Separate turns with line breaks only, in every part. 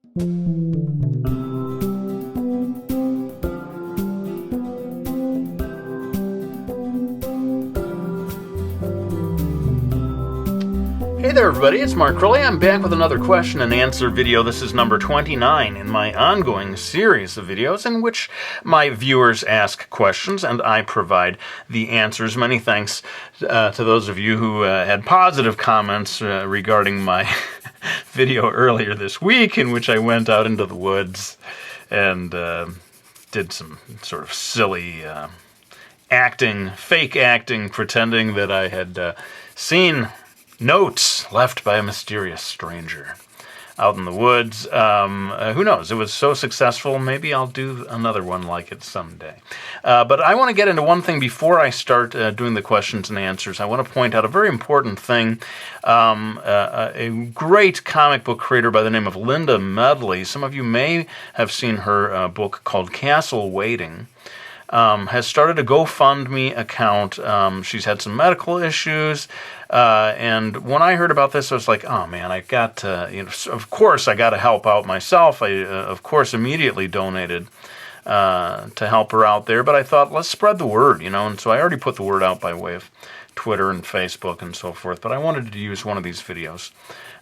Hey there everybody, it's markcrilley. I'm back with another question and answer video. This is number 29 in my ongoing series of videos in which my viewers ask questions and I provide the answers. Many thanks to those of you who had positive comments regarding my video earlier this week in which I went out into the woods and did some sort of silly fake acting, pretending that I had seen notes left by a mysterious stranger out in the woods. Who knows? It was so successful, maybe I'll do another one like it someday. But I want to get into one thing before I start doing the questions and answers. I want to point out a very important thing. A great comic book creator by the name of Linda Medley, some of you may have seen her book called Castle Waiting, has started a GoFundMe account. She's had some medical issues, and when I heard about this, I was like, oh man, I got to, of course I got to help out myself. I, of course, immediately donated to help her out there, but I thought, let's spread the word, and so I already put the word out by way of Twitter and Facebook and so forth, but I wanted to use one of these videos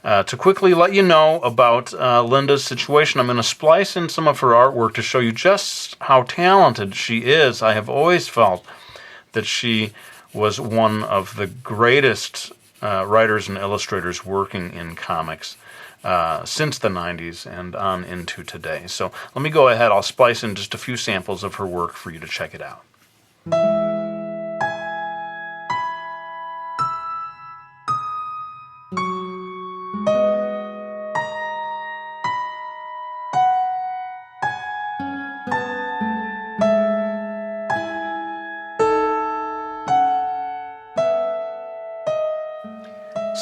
to quickly let you know about Linda's situation. I'm going to splice in some of her artwork to show you just how talented she is. I have always felt that she was one of the greatest writers and illustrators working in comics since the 90s and on into today. So let me go ahead. I'll splice in just a few samples of her work for you to check it out.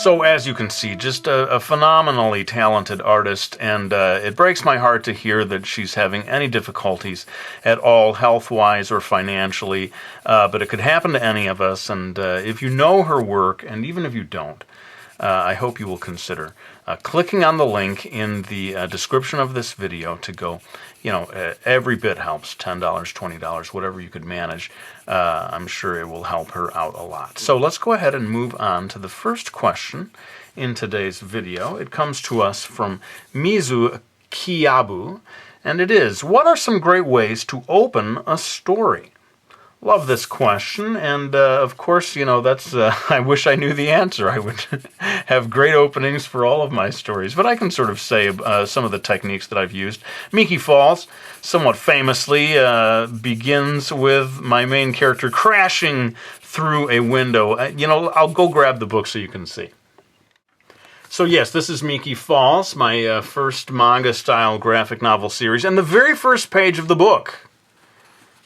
So as you can see, just a phenomenally talented artist, and it breaks my heart to hear that she's having any difficulties at all, health-wise or financially, but it could happen to any of us, and if you know her work, and even if you don't, I hope you will consider clicking on the link in the description of this video to go, every bit helps, $10, $20, whatever you could manage. I'm sure it will help her out a lot. So let's go ahead and move on to the first question in today's video. It comes to us from Mizuki, and it is, what are some great ways to open a story? Love this question, and of course, that's, I wish I knew the answer. I would have great openings for all of my stories, but I can sort of say some of the techniques that I've used. Miki Falls, somewhat famously, begins with my main character crashing through a window. I'll go grab the book so you can see. So yes, this is Miki Falls, my first manga-style graphic novel series, and the very first page of the book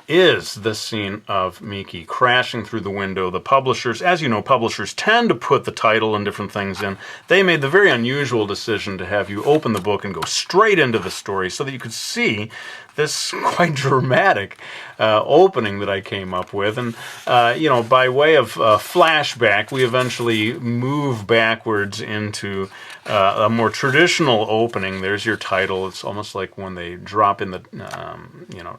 is this scene of Miki crashing through the window. The publishers, as you know, publishers tend to put the title and different things in. They made the very unusual decision to have you open the book and go straight into the story so that you could see this quite dramatic opening that I came up with. And, by way of flashback, we eventually move backwards into a more traditional opening. There's your title. It's almost like when they drop in the,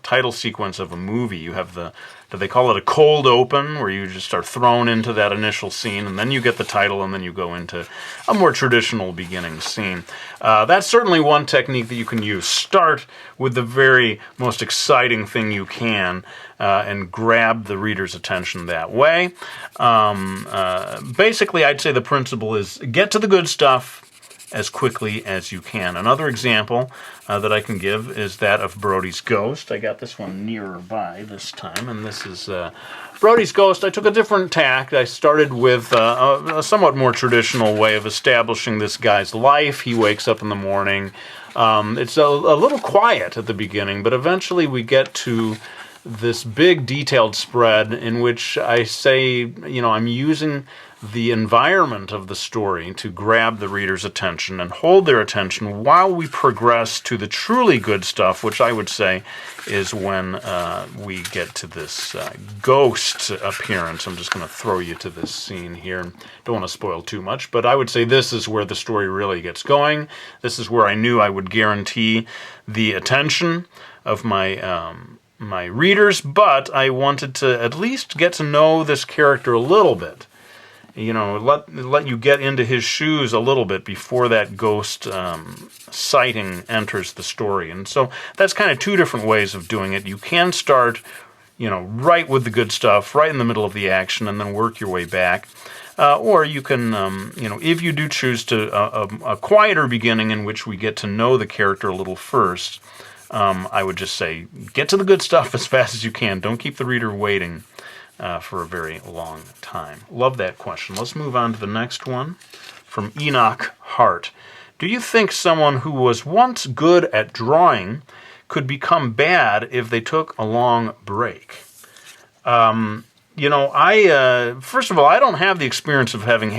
title sequence of a movie. You have do they call it a cold open, where you just are thrown into that initial scene, and then you get the title, and then you go into a more traditional beginning scene. That's certainly one technique that you can use. Start with the very most exciting thing you can, and grab the reader's attention that way. Basically, I'd say the principle is get to the good stuff as quickly as you can. Another example that I can give is that of Brodys Ghost. I got this one nearer by this time, and this is Brodys Ghost. I took a different tack. I started with a somewhat more traditional way of establishing this guy's life. He wakes up in the morning. It's a little quiet at the beginning, but eventually we get to this big detailed spread in which I say, I'm using the environment of the story to grab the reader's attention and hold their attention while we progress to the truly good stuff, which I would say is when we get to this ghost appearance. I'm just going to throw you to this scene here. Don't want to spoil too much, but I would say this is where the story really gets going. This is where I knew I would guarantee the attention of my my readers, but I wanted to at least get to know this character a little bit. You know, let you get into his shoes a little bit before that ghost sighting enters the story. And so that's kind of two different ways of doing it. You can start, you know, right with the good stuff, right in the middle of the action, and then work your way back. Or you can, you know, if you do choose to a quieter beginning in which we get to know the character a little first, I would just say get to the good stuff as fast as you can. Don't keep the reader waiting for a very long time. Love that question. Let's move on to the next one from Enoch Hart. Do you think someone who was once good at drawing could become bad if they took a long break? You know, first of all, I don't have the experience of having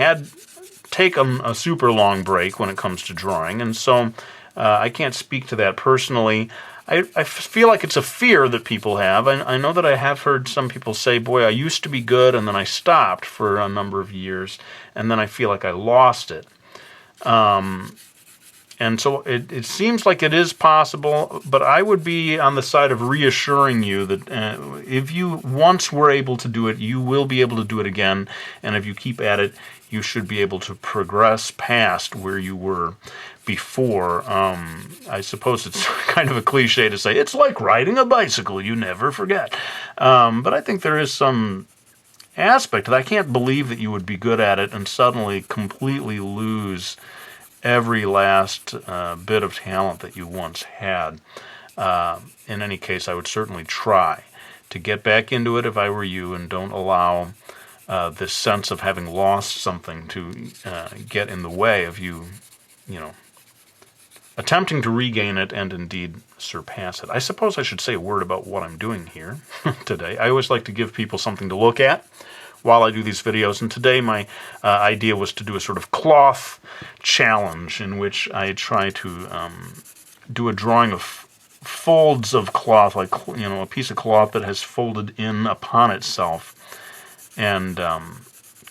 taken a super long break when it comes to drawing, and so I can't speak to that personally. I feel like it's a fear that people have. I know that I have heard some people say, boy, I used to be good, and then I stopped for a number of years, and then I feel like I lost it. And so it seems like it is possible, but I would be on the side of reassuring you that if you once were able to do it, you will be able to do it again, and if you keep at it, you should be able to progress past where you were before. I suppose it's kind of a cliche to say, it's like riding a bicycle, you never forget. But I think there is some aspect that I can't believe that you would be good at it and suddenly completely lose every last bit of talent that you once had. In any case, I would certainly try to get back into it if I were you, and don't allow this sense of having lost something to get in the way of you, you know, attempting to regain it and indeed surpass it. I suppose I should say a word about what I'm doing here today. I always like to give people something to look at while I do these videos, and today my idea was to do a sort of cloth challenge in which I try to do a drawing of folds of cloth, like, you know, a piece of cloth that has folded in upon itself, and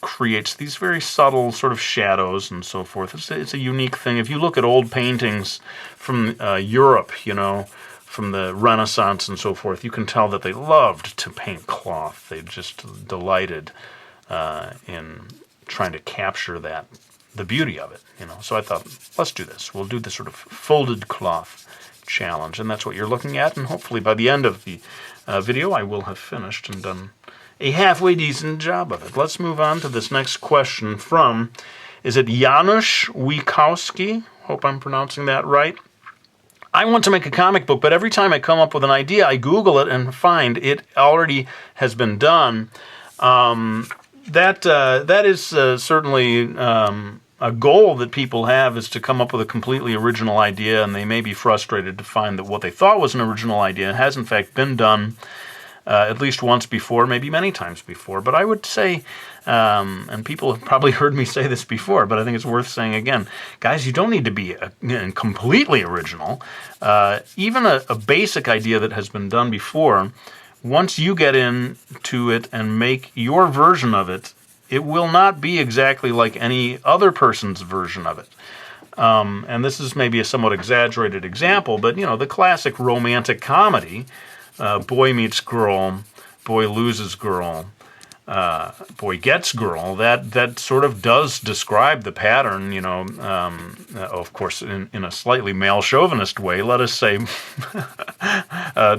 creates these very subtle sort of shadows and so forth. It's a unique thing. If you look at old paintings from Europe, you know, from the Renaissance and so forth, you can tell that they loved to paint cloth. They just delighted in trying to capture the beauty of it, you know. So I thought, let's do this. We'll do this sort of folded cloth challenge, and that's what you're looking at, and hopefully by the end of the video I will have finished and done a halfway decent job of it. Let's move on to this next question from, is it Janusz Wikowski? Hope I'm pronouncing that right. I want to make a comic book, but every time I come up with an idea, I Google it and find it already has been done. That is certainly a goal that people have, is to come up with a completely original idea, and they may be frustrated to find that what they thought was an original idea has in fact been done at least once before, maybe many times before. But I would say, and people have probably heard me say this before, but I think it's worth saying again, guys, you don't need to be completely original. Even a basic idea that has been done before, once you get into it and make your version of it, it will not be exactly like any other person's version of it. And this is maybe a somewhat exaggerated example, but, you know, the classic romantic comedy, boy meets girl, boy loses girl, boy gets girl, that sort of does describe the pattern, you know, of course, in a slightly male chauvinist way. Let us say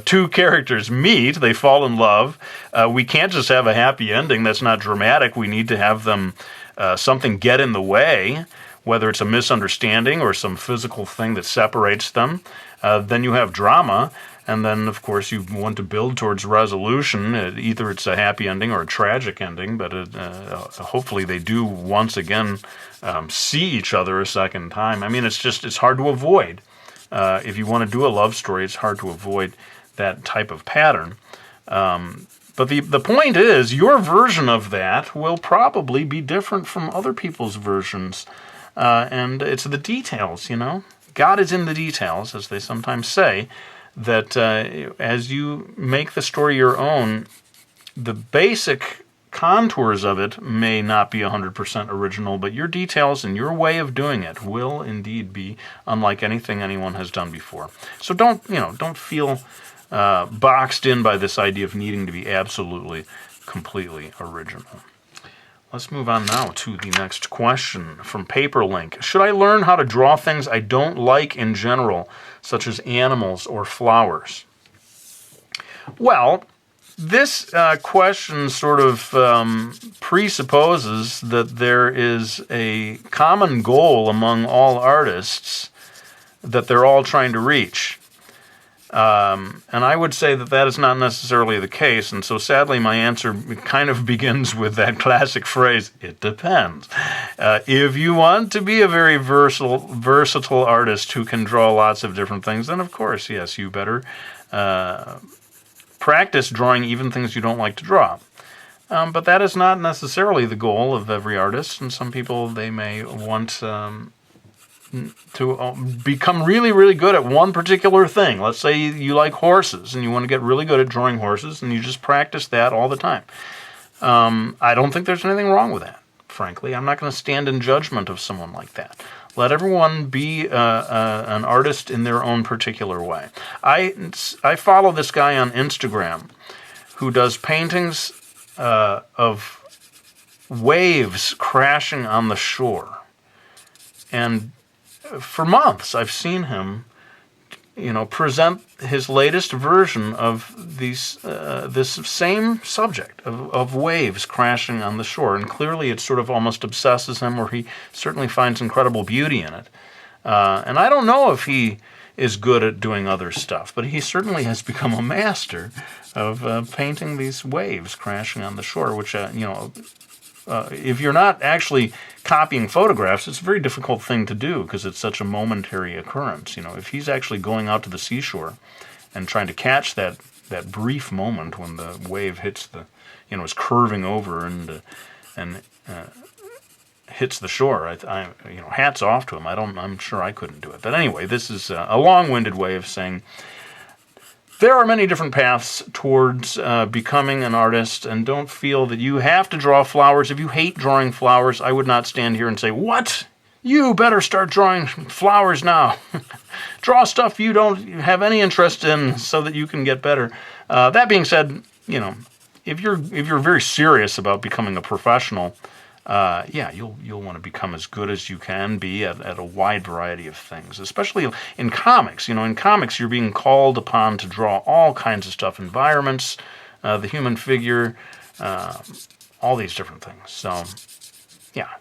two characters meet, they fall in love. We can't just have a happy ending. That's not dramatic. We need to have them, something get in the way, whether it's a misunderstanding or some physical thing that separates them. Then you have drama. And then, of course, you want to build towards resolution. Either it's a happy ending or a tragic ending, but hopefully they do once again see each other a second time. I mean, it's hard to avoid. If you want to do a love story, it's hard to avoid that type of pattern. But the point is, your version of that will probably be different from other people's versions. And it's the details, you know. God is in the details, as they sometimes say, that as you make the story your own, the basic contours of it may not be 100% original, but your details and your way of doing it will indeed be unlike anything anyone has done before. So don't feel boxed in by this idea of needing to be absolutely, completely original. Let's move on now to the next question from Paperlink. Should I learn how to draw things I don't like in general, such as animals or flowers? Well, this question sort of presupposes that there is a common goal among all artists that they're all trying to reach. And I would say that that is not necessarily the case, and so sadly my answer kind of begins with that classic phrase, it depends. If you want to be a very versatile artist who can draw lots of different things, then of course, yes, you better practice drawing even things you don't like to draw. But that is not necessarily the goal of every artist, and some people, they may want to become really, really good at one particular thing. Let's say you like horses and you want to get really good at drawing horses, and you just practice that all the time. I don't think there's anything wrong with that, frankly. I'm not going to stand in judgment of someone like that. Let everyone be an artist in their own particular way. I follow this guy on Instagram who does paintings of waves crashing on the shore. And for months, I've seen him, present his latest version of this same subject of waves crashing on the shore, and clearly it sort of almost obsesses him, or he certainly finds incredible beauty in it. And I don't know if he is good at doing other stuff, but he certainly has become a master of painting these waves crashing on the shore, which if you're not actually copying photographs, it's a very difficult thing to do because it's such a momentary occurrence. If he's actually going out to the seashore and trying to catch that brief moment when the wave hits is curving over and hits the shore, hats off to him. I'm sure I couldn't do it. But anyway, this is a long-winded way of saying there are many different paths towards becoming an artist, and don't feel that you have to draw flowers. If you hate drawing flowers, I would not stand here and say, what? You better start drawing flowers now. Draw stuff you don't have any interest in so that you can get better. That being said, if you're very serious about becoming a professional, you'll want to become as good as you can be at a wide variety of things, especially in comics. In comics, you're being called upon to draw all kinds of stuff, environments, the human figure, all these different things. So,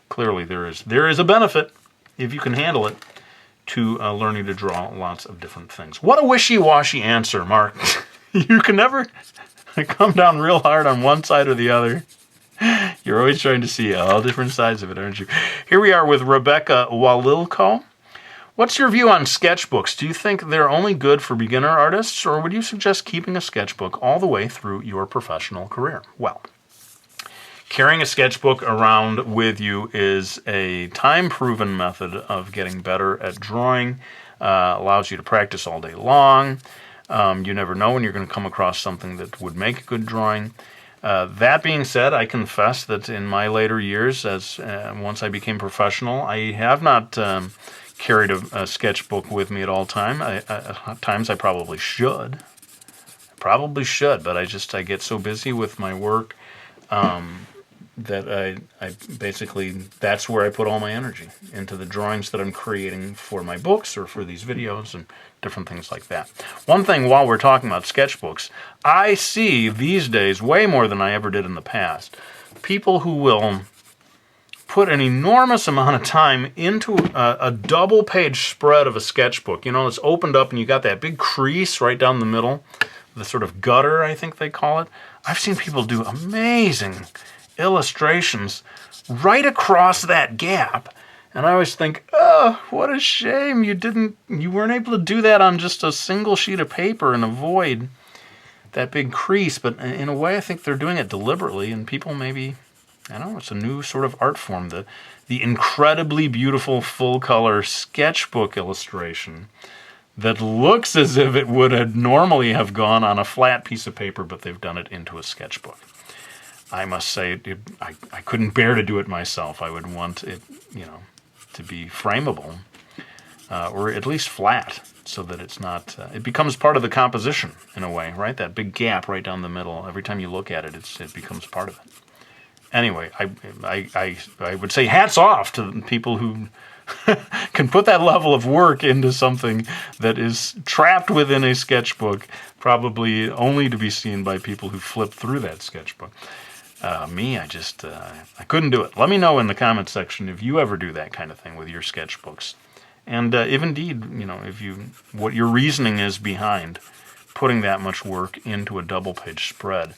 clearly there is a benefit, if you can handle it, to learning to draw lots of different things. What a wishy-washy answer, Mark. You can never come down real hard on one side or the other. You're always trying to see all different sides of it, aren't you? Here we are with Rebecca Walilko. What's your view on sketchbooks? Do you think they're only good for beginner artists, or would you suggest keeping a sketchbook all the way through your professional career? Well, carrying a sketchbook around with you is a time-proven method of getting better at drawing. Allows you to practice all day long. You never know when you're going to come across something that would make a good drawing. That being said, I confess that in my later years, once I became professional, I have not carried a sketchbook with me at all times. At times I probably should. But I get so busy with my work that I basically, that's where I put all my energy, into the drawings that I'm creating for my books or for these videos and different things like that. One thing, while we're talking about sketchbooks, I see these days, way more than I ever did in the past, people who will put an enormous amount of time into a double-page spread of a sketchbook. It's opened up and you got that big crease right down the middle, the sort of gutter, I think they call it. I've seen people do amazing illustrations right across that gap. And I always think, oh, what a shame you weren't able to do that on just a single sheet of paper and avoid that big crease, but in a way I think they're doing it deliberately, and people maybe, I don't know, it's a new sort of art form, the incredibly beautiful full-color sketchbook illustration that looks as if it would have normally have gone on a flat piece of paper, but they've done it into a sketchbook. I must say, I couldn't bear to do it myself. I would want it, to be frameable, or at least flat, so that it's not, it becomes part of the composition, in a way, right? That big gap right down the middle, every time you look at it, it becomes part of it. Anyway, I would say hats off to people who can put that level of work into something that is trapped within a sketchbook, probably only to be seen by people who flip through that sketchbook. Me, I couldn't do it. Let me know in the comment section if you ever do that kind of thing with your sketchbooks. And if indeed, what your reasoning is behind putting that much work into a double-page spread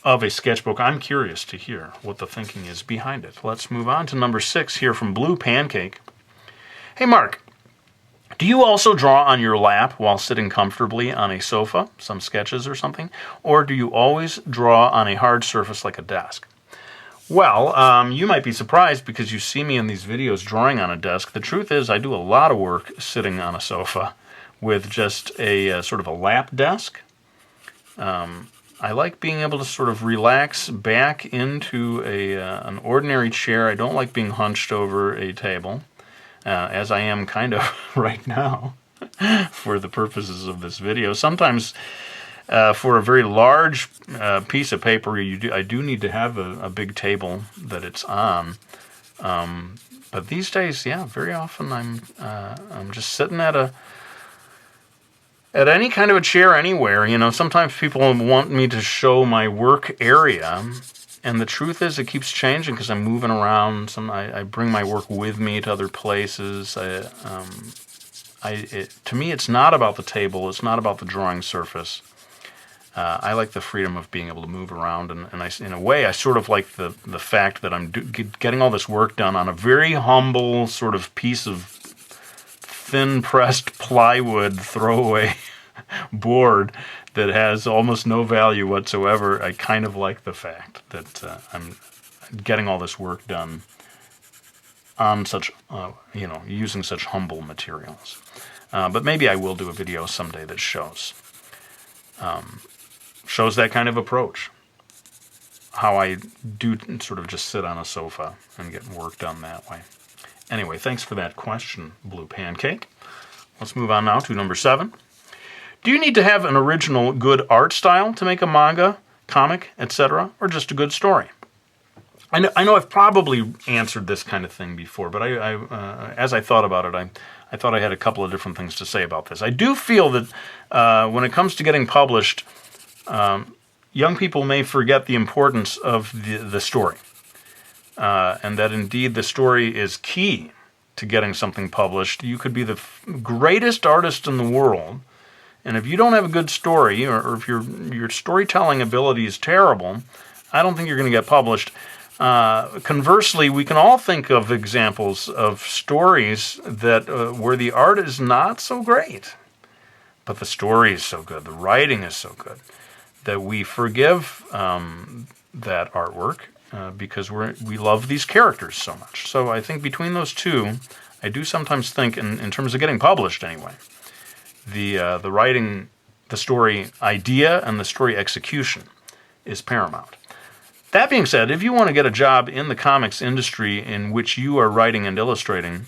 of a sketchbook. I'm curious to hear what the thinking is behind it. Let's move on to number 6 here from Blue Pancake. Hey Mark, do you also draw on your lap while sitting comfortably on a sofa, some sketches or something, or do you always draw on a hard surface like a desk? Well, you might be surprised because you see me in these videos drawing on a desk. The truth is I do a lot of work sitting on a sofa with just a sort of a lap desk. I like being able to sort of relax back into an ordinary chair. I don't like being hunched over a table, as I am kind of right now for the purposes of this video. Sometimes for a very large piece of paper, I do need to have a big table that it's on. But these days, yeah, very often I'm just sitting at any kind of a chair anywhere. Sometimes people want me to show my work area, and the truth is it keeps changing because I'm moving around. I bring my work with me to other places. To me, it's not about the table. It's not about the drawing surface. I like the freedom of being able to move around, and in a way, I sort of like the fact that I'm getting all this work done on a very humble sort of piece of thin-pressed plywood throwaway board that has almost no value whatsoever. I kind of like the fact that I'm getting all this work done on such, using such humble materials. But maybe I will do a video someday that shows that kind of approach, how I do sort of just sit on a sofa and get work done that way. Anyway, thanks for that question, Blue Pancake. Let's move on now to number 7. Do you need to have an original good art style to make a manga, comic, etc., or just a good story? I know I've probably answered this kind of thing before, but as I thought about it, I thought I had a couple of different things to say about this. I do feel that when it comes to getting published, young people may forget the importance of the story. And that indeed the story is key to getting something published. You could be the greatest artist in the world, and if you don't have a good story, or if your storytelling ability is terrible, I don't think you're going to get published. Conversely, we can all think of examples of stories that where the art is not so great, but the story is so good, the writing is so good, that we forgive that artwork. Because we love these characters so much. So I think between those two, I do sometimes think, in terms of getting published anyway, the writing, the story idea, and the story execution is paramount. That being said, if you want to get a job in the comics industry in which you are writing and illustrating,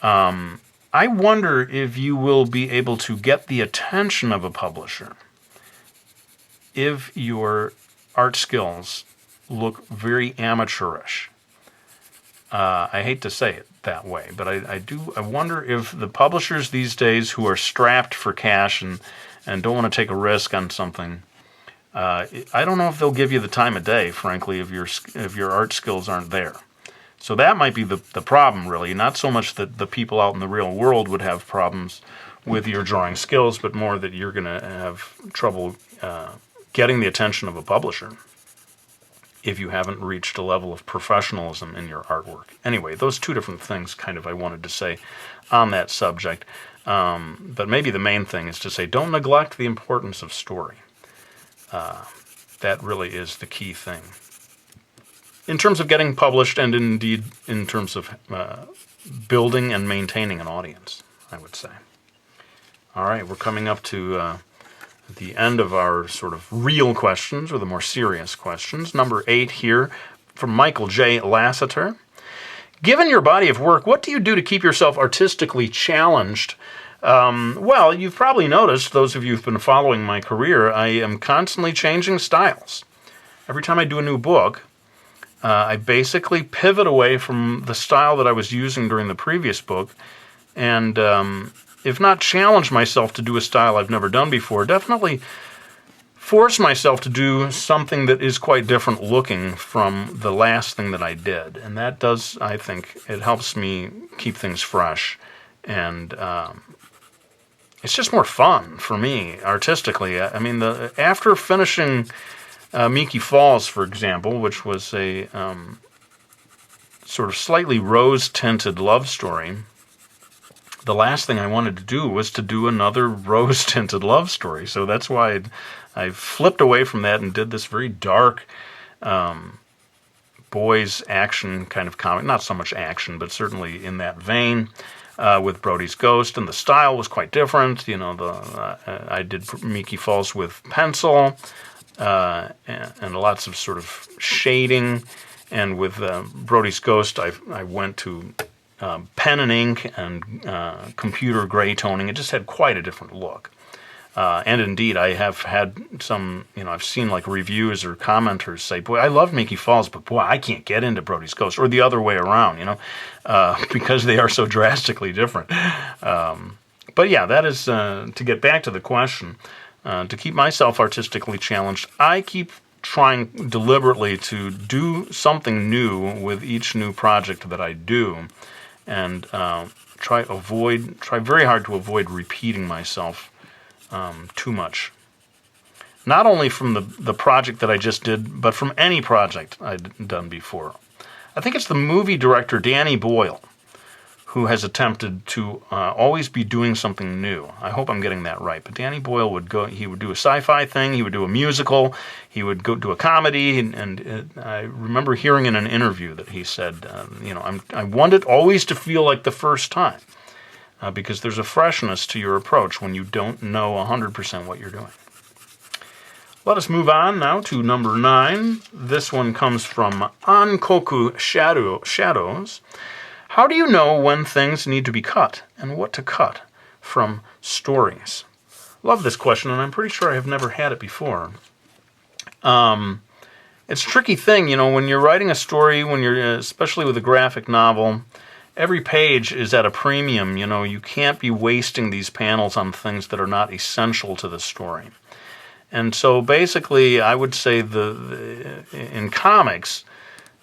I wonder if you will be able to get the attention of a publisher if your art skills look very amateurish. I hate to say it that way, but I wonder if the publishers these days who are strapped for cash and don't want to take a risk on something, I don't know if they'll give you the time of day, frankly, if your art skills aren't there. So that might be the problem, really. Not so much that the people out in the real world would have problems with your drawing skills, but more that you're going to have trouble getting the attention of a publisher if you haven't reached a level of professionalism in your artwork. Anyway, those two different things kind of I wanted to say on that subject. But maybe the main thing is to say don't neglect the importance of story. That really is the key thing. In terms of getting published, and indeed in terms of building and maintaining an audience, I would say. All right, we're coming up to the end of our sort of real questions, or the more serious questions. Number 8 here from Michael J. Lassiter. Given your body of work, what do you do to keep yourself artistically challenged? Well, you've probably noticed, those of you who've been following my career, I am constantly changing styles. Every time I do a new book, I basically pivot away from the style that I was using during the previous book, and if not challenge myself to do a style I've never done before, definitely force myself to do something that is quite different looking from the last thing that I did. And that does, I think, it helps me keep things fresh. And it's just more fun for me, artistically. I mean, after finishing Miki Falls, for example, which was a sort of slightly rose-tinted love story, the last thing I wanted to do was to do another rose-tinted love story. So that's why I flipped away from that and did this very dark boys action kind of comic. Not so much action, but certainly in that vein with Brodys Ghost. And the style was quite different. You know, I did Miki Falls with pencil and lots of sort of shading. And with Brodys Ghost, I went to pen and ink and computer gray toning. It just had quite a different look. And indeed, I have had some, I've seen like reviews or commenters say, boy, I love Miki Falls, but boy, I can't get into Brodys Ghost, or the other way around, because they are so drastically different. But yeah, that is, to get back to the question, to keep myself artistically challenged, I keep trying deliberately to do something new with each new project that I do, and try very hard to avoid repeating myself too much. Not only from the project that I just did, but from any project I'd done before. I think it's the movie director Danny Boyle who has attempted to always be doing something new. I hope I'm getting that right. But Danny Boyle he would do a sci-fi thing, he would do a musical, he would go do a comedy, and I remember hearing in an interview that he said, I want it always to feel like the first time, because there's a freshness to your approach when you don't know 100% what you're doing. Let us move on now to number 9. This one comes from Ankoku Shadows. How do you know when things need to be cut and what to cut from stories? Love this question, and I'm pretty sure I have never had it before. It's a tricky thing, when you're writing a story, especially with a graphic novel, every page is at a premium. You can't be wasting these panels on things that are not essential to the story. And so basically, I would say in comics,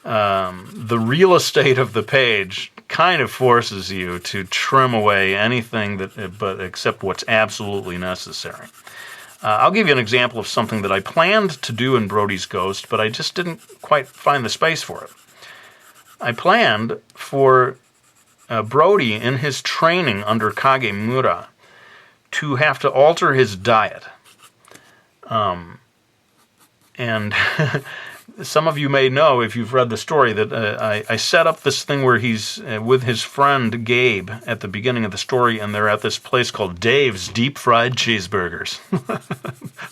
the real estate of the page kind of forces you to trim away anything but except what's absolutely necessary. I'll give you an example of something that I planned to do in Brodys Ghost, but I just didn't quite find the space for it. I planned for Brody in his training under Kagemura to have to alter his diet. And some of you may know, if you've read the story, that I set up this thing where he's with his friend Gabe at the beginning of the story, and they're at this place called Dave's Deep Fried Cheeseburgers.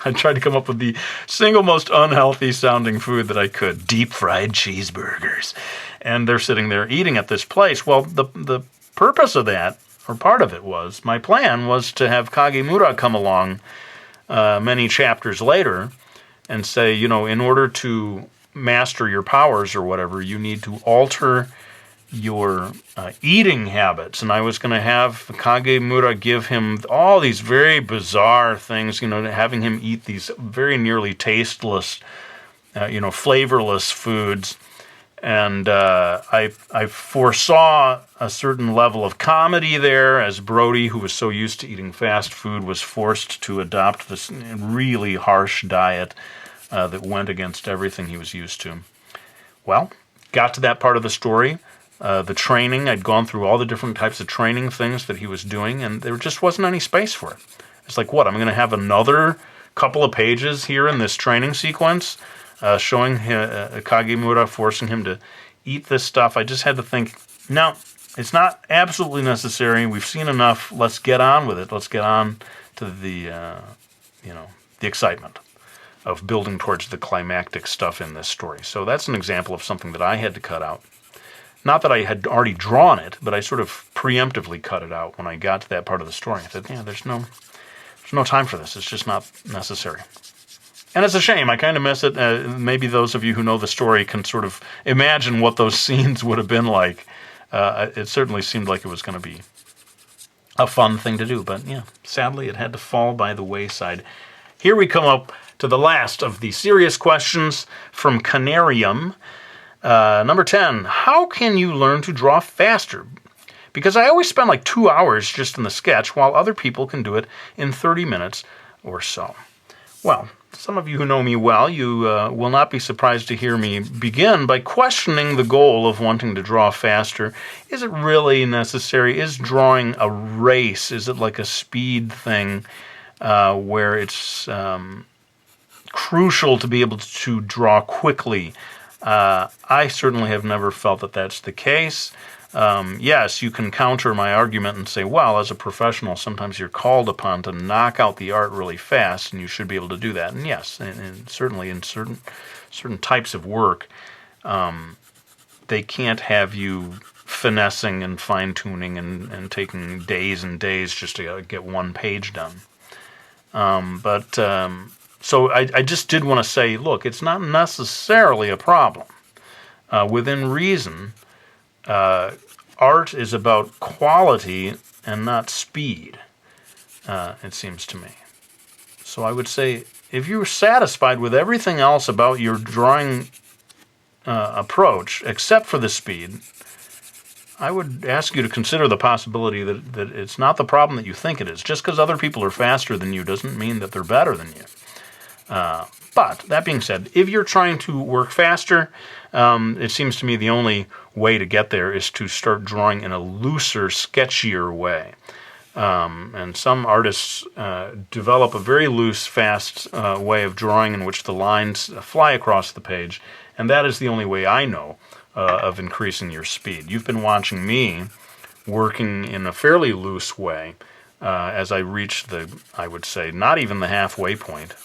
I tried to come up with the single most unhealthy sounding food that I could, deep fried cheeseburgers. And they're sitting there eating at this place. Well, the purpose of that, or part of it was, my plan was to have Kagemura come along many chapters later and say, in order to master your powers or whatever, you need to alter your eating habits. And I was going to have Kagemura give him all these very bizarre things, having him eat these very nearly tasteless, flavorless foods. And I foresaw a certain level of comedy there, as Brody, who was so used to eating fast food, was forced to adopt this really harsh diet that went against everything he was used to. Well, got to that part of the story, the training. I'd gone through all the different types of training things that he was doing, and there just wasn't any space for it. It's like, what, I'm going to have another couple of pages here in this training sequence, showing Kagemura, forcing him to eat this stuff, I just had to think, no, it's not absolutely necessary. We've seen enough. Let's get on with it. Let's get on to the excitement of building towards the climactic stuff in this story. So that's an example of something that I had to cut out. Not that I had already drawn it, but I sort of preemptively cut it out when I got to that part of the story. I said, yeah, there's no time for this. It's just not necessary. And it's a shame. I kind of miss it. Maybe those of you who know the story can sort of imagine what those scenes would have been like. It certainly seemed like it was going to be a fun thing to do. But yeah, sadly, it had to fall by the wayside. Here we come up to the last of the serious questions from Canarium. Number 10, how can you learn to draw faster? Because I always spend like 2 hours just in the sketch, while other people can do it in 30 minutes or so. Well, some of you who know me well, you will not be surprised to hear me begin by questioning the goal of wanting to draw faster. Is it really necessary? Is drawing a race? Is it like a speed thing where it's crucial to be able to draw quickly? I certainly have never felt that that's the case. Yes, you can counter my argument and say, well, as a professional, sometimes you're called upon to knock out the art really fast, and you should be able to do that. And yes, and certainly in certain types of work, they can't have you finessing and fine-tuning and taking days and days just to get one page done. So I just did want to say, look, it's not necessarily a problem. Within reason, art is about quality and not speed, it seems to me. So I would say, if you're satisfied with everything else about your drawing approach, except for the speed, I would ask you to consider the possibility that it's not the problem that you think it is. Just because other people are faster than you doesn't mean that they're better than you. But, that being said, if you're trying to work faster, it seems to me the only way to get there is to start drawing in a looser, sketchier way. And some artists develop a very loose, fast way of drawing in which the lines fly across the page, and that is the only way I know of increasing your speed. You've been watching me working in a fairly loose way as I reach I would say, not even the halfway point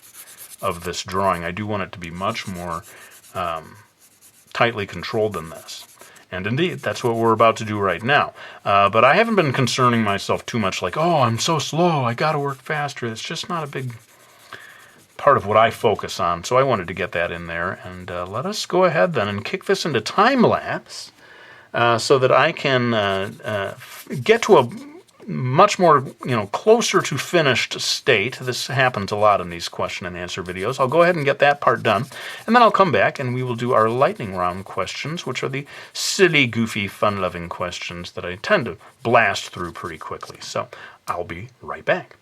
of this drawing. I do want it to be much more tightly controlled than this. And indeed, that's what we're about to do right now. But I haven't been concerning myself too much like, oh, I'm so slow, I gotta work faster. It's just not a big part of what I focus on. So I wanted to get that in there. And let us go ahead then and kick this into time-lapse so that I can get to a much more, closer to finished state. This happens a lot in these question and answer videos. I'll go ahead and get that part done, and then I'll come back and we will do our lightning round questions, which are the silly, goofy, fun-loving questions that I tend to blast through pretty quickly. So I'll be right back.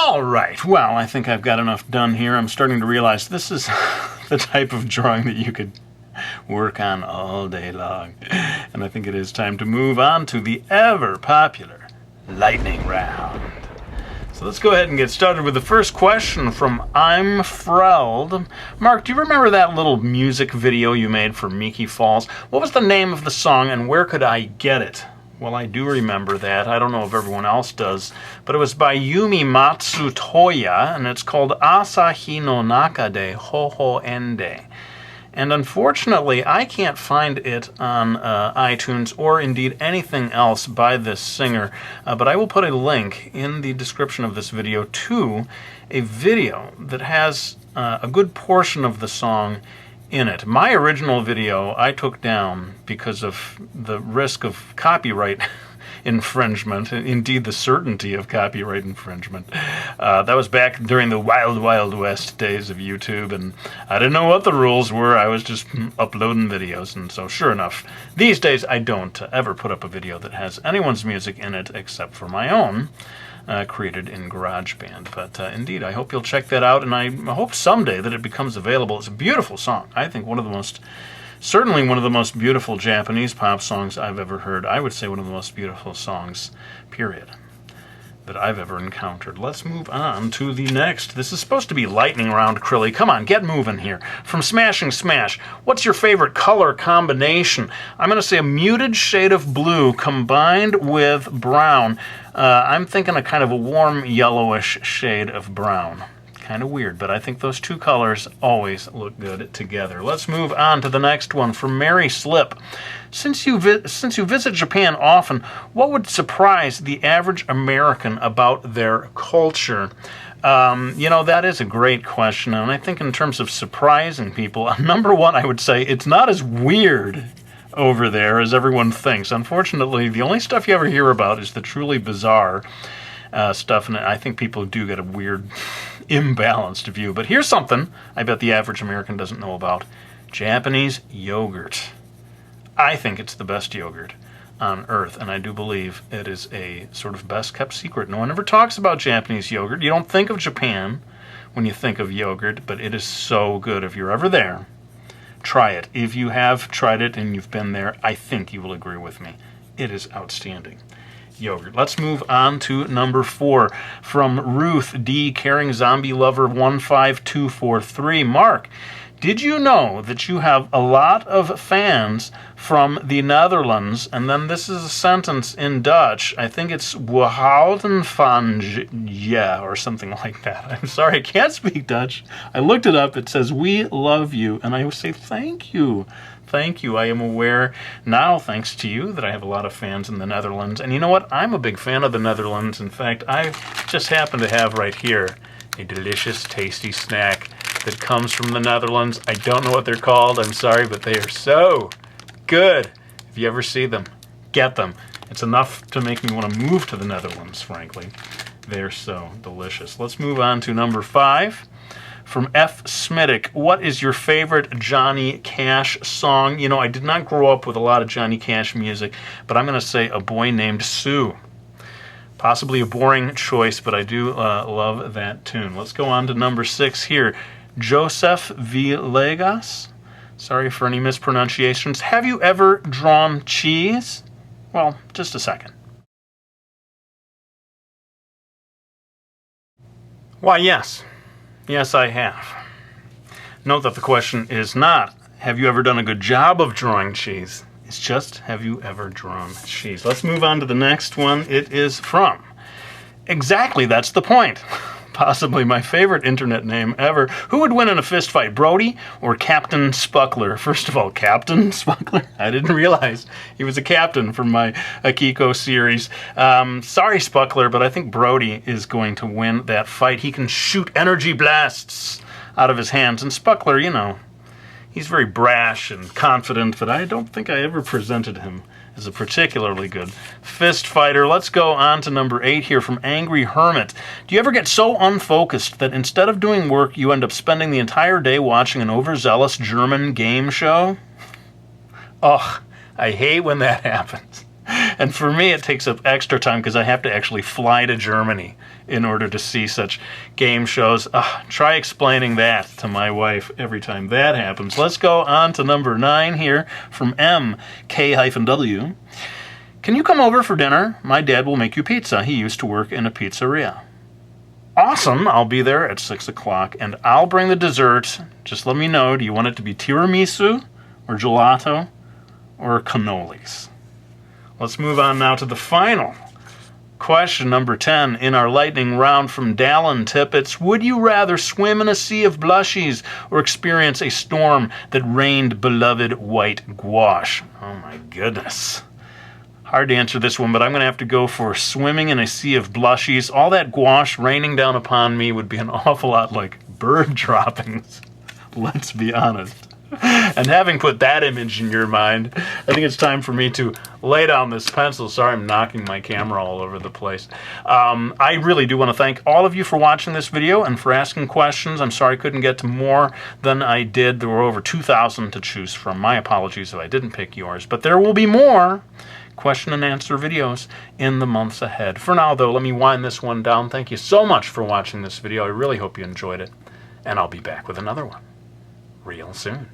All right, well, I think I've got enough done here. I'm starting to realize this is the type of drawing that you could work on all day long. And I think it is time to move on to the ever-popular lightning round. So let's go ahead and get started with the first question from I'm Freld. Mark, do you remember that little music video you made for Miki Falls? What was the name of the song and where could I get it? Well, I do remember that. I don't know if everyone else does, but it was by Yumi Matsutouya, and it's called Asahi no Nakade Hohoende. And unfortunately, I can't find it on iTunes or indeed anything else by this singer, but I will put a link in the description of this video to a video that has a good portion of the song in it. My original video I took down because of the risk of copyright infringement, indeed the certainty of copyright infringement. That was back during the wild, wild west days of YouTube, and I didn't know what the rules were. I was just uploading videos, and so sure enough, these days I don't ever put up a video that has anyone's music in it except for my own, created in GarageBand. But indeed, I hope you'll check that out, and I hope someday that it becomes available. It's a beautiful song. I think certainly one of the most beautiful Japanese pop songs I've ever heard. I would say one of the most beautiful songs, period, that I've ever encountered. Let's move on to the next. This is supposed to be lightning round, Crilly. Come on, get moving here. From Smashing Smash, what's your favorite color combination? I'm going to say a muted shade of blue combined with brown. I'm thinking a kind of a warm yellowish shade of brown. Kind of weird, but I think those two colors always look good together. Let's move on to the next one from Mary Slip. Since you visit Japan often, what would surprise the average American about their culture? That is a great question, and I think in terms of surprising people, number one, I would say it's not as weird over there as everyone thinks. Unfortunately, the only stuff you ever hear about is the truly bizarre stuff, and I think people do get a weird, imbalanced view. But here's something I bet the average American doesn't know about. Japanese yogurt. I think it's the best yogurt on earth, and I do believe it is a sort of best-kept secret. No one ever talks about Japanese yogurt. You don't think of Japan when you think of yogurt, but it is so good. If you're ever there, try it. If you have tried it and you've been there, I think you will agree with me. It is outstanding yogurt. Let's move on to number 4 from Ruth D. Caring Zombie Lover 15243. Mark, did you know that you have a lot of fans from the Netherlands? And then this is a sentence in Dutch. I think it's we houden van je, or something like that. I'm sorry, I can't speak Dutch. I looked it up. It says we love you, and I would say thank you. Thank you. I am aware now, thanks to you, that I have a lot of fans in the Netherlands. And you know what? I'm a big fan of the Netherlands. In fact, I just happen to have right here a delicious, tasty snack that comes from the Netherlands. I don't know what they're called. I'm sorry, but they are so good. If you ever see them, get them. It's enough to make me want to move to the Netherlands, frankly. They're so delicious. Let's move on to number 5. From F. Smitic, what is your favorite Johnny Cash song? You know, I did not grow up with a lot of Johnny Cash music, but I'm going to say A Boy Named Sue. Possibly a boring choice, but I do love that tune. Let's go on to number 6 here. Joseph Villegas. Sorry for any mispronunciations. Have you ever drawn cheese? Well, just a second. Why, yes. Yes, I have. Note that the question is not, have you ever done a good job of drawing cheese? It's just, have you ever drawn cheese? Let's move on to the next one. It is from Exactly, That's the Point. Possibly my favorite internet name ever. Who would win in a fist fight, Brody or Captain Spuckler? First of all, Captain Spuckler? I didn't realize he was a captain from my Akiko series. Sorry, Spuckler, but I think Brody is going to win that fight. He can shoot energy blasts out of his hands. And Spuckler, you know, he's very brash and confident, but I don't think I ever presented him as a particularly good fist fighter. Let's go on to number 8 here from Angry Hermit. Do you ever get so unfocused that instead of doing work, you end up spending the entire day watching an overzealous German game show? Ugh, I hate when that happens. And for me, it takes up extra time because I have to actually fly to Germany in order to see such game shows. Try explaining that to my wife every time that happens. Let's go on to number 9 here from MK-W. Can you come over for dinner? My dad will make you pizza. He used to work in a pizzeria. Awesome. I'll be there at 6 o'clock, and I'll bring the dessert. Just let me know. Do you want it to be tiramisu or gelato or cannolis? Let's move on now to the final question, number 10, in our lightning round from Dallin Tippets. Would you rather swim in a sea of blushies or experience a storm that rained beloved white gouache? Oh my goodness. Hard to answer this one, but I'm going to have to go for swimming in a sea of blushies. All that gouache raining down upon me would be an awful lot like bird droppings. Let's be honest. And having put that image in your mind, I think it's time for me to lay down this pencil. Sorry, I'm knocking my camera all over the place. I really do want to thank all of you for watching this video and for asking questions. I'm sorry I couldn't get to more than I did. There were over 2,000 to choose from. My apologies if I didn't pick yours, but there will be more question and answer videos in the months ahead. For now, though, let me wind this one down. Thank you so much for watching this video. I really hope you enjoyed it, and I'll be back with another one real soon.